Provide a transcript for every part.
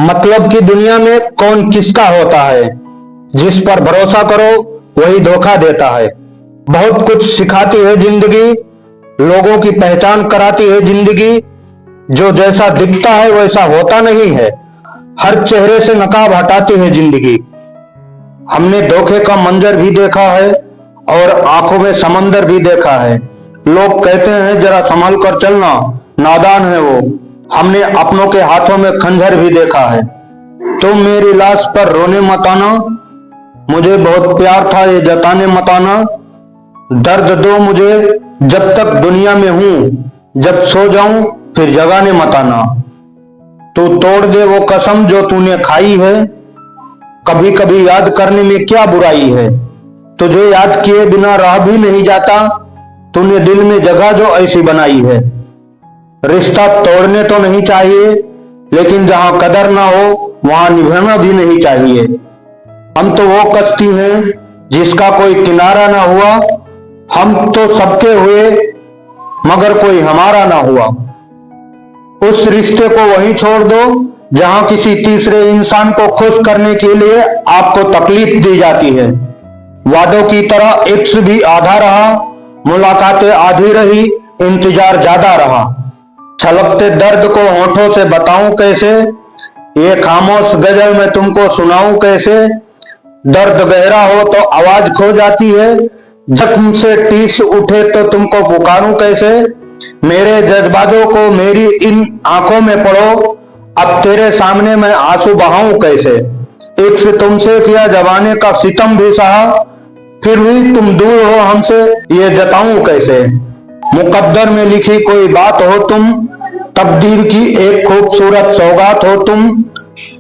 मतलब की दुनिया में कौन किसका होता है। जिस पर भरोसा करो वही धोखा देता है। बहुत कुछ सिखाती है जिंदगी, लोगों की पहचान कराती है जिंदगी। जो जैसा दिखता है वैसा होता नहीं है। हर चेहरे से नकाब हटाती है जिंदगी। हमने धोखे का मंजर भी देखा है और आंखों में समंदर भी देखा है। लोग कहते हैं जरा संभल कर चलना, नादान है वो। हमने अपनों के हाथों में खंजर भी देखा है। तुम मेरी लाश पर रोने मत आना, मुझे बहुत प्यार था ये जताने मत आना। दर्द दो मुझे जब तक दुनिया में हूं, जब सो जाऊं फिर जगाने मत आना। तू तोड़ दे वो कसम जो तूने खाई है, कभी कभी याद करने में क्या बुराई है। तुझे याद किए बिना रह भी नहीं जाता, तूने दिल में जगह जो ऐसी बनाई है। रिश्ता तोड़ने तो नहीं चाहिए, लेकिन जहां कदर ना हो वहां निभाना भी नहीं चाहिए। हम तो वो कश्ती हैं जिसका कोई किनारा ना हुआ। हम तो सबके हुए मगर कोई हमारा ना हुआ। उस रिश्ते को वहीं छोड़ दो जहां किसी तीसरे इंसान को खुश करने के लिए आपको तकलीफ दी जाती है। वादों की तरह इक्स भी आधा रहा, मुलाकातें आधी रही, इंतजार ज्यादा रहा। छलकते दर्द को होठों से बताऊं कैसे, ये खामोश गजल मैं तुमको सुनाऊं कैसे। दर्द गहरा हो तो आवाज खो जाती है, जख्म से टीस उठे तो तुमको पुकारूं कैसे। मेरे जज्बातों को मेरी इन आंखों में पढ़ो, अब तेरे सामने मैं आंसू बहाऊं कैसे। इक्स तुमसे किया जमाने का सितम भी सहा, फिर भी तुम दूर हो हमसे ये जताऊं कैसे। मुकद्दर में लिखी कोई बात हो तुम, तकदीर की एक खूबसूरत सौगात हो तुम।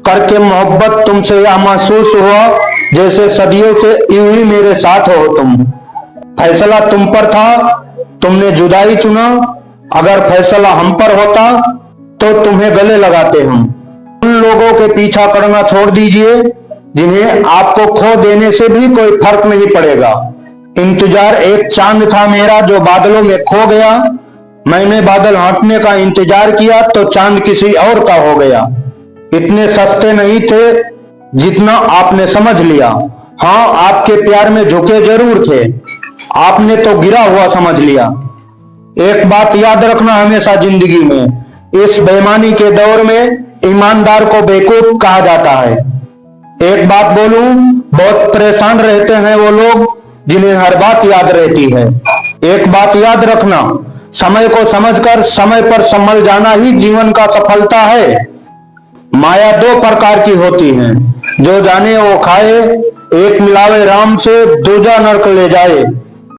करके मोहब्बत तुमसे यह महसूस हुआ जैसे सदियों से यूं ही मेरे साथ हो तुम। फैसला तुम पर था, तुमने जुदाई चुना। अगर फैसला हम पर होता तो तुम्हें गले लगाते हम। उन लोगों के पीछा करना छोड़ दीजिए जिन्हें आपको खो देने से भी कोई फर्क नहीं पड़ेगा। इंतजार एक चांद था मेरा जो बादलों में खो गया। मैंने बादल हटने का इंतजार किया तो चांद किसी और का हो गया। इतने सस्ते नहीं थे जितना आपने समझ लिया। हाँ, आपके प्यार में झुके जरूर थे, आपने तो गिरा हुआ समझ लिया। एक बात याद रखना हमेशा जिंदगी में, इस बेईमानी के दौर में ईमानदार को बेवकूफ कहा जाता है। एक बात बोलूं, बहुत परेशान रहते हैं वो लोग जिन्हें हर बात याद रहती है। एक बात याद रखना, समय को समझकर समय पर संभल जाना ही जीवन का सफलता है। माया दो प्रकार की होती है, जो जाने वो खाए, एक मिलावे राम से दूजा नरक ले जाए।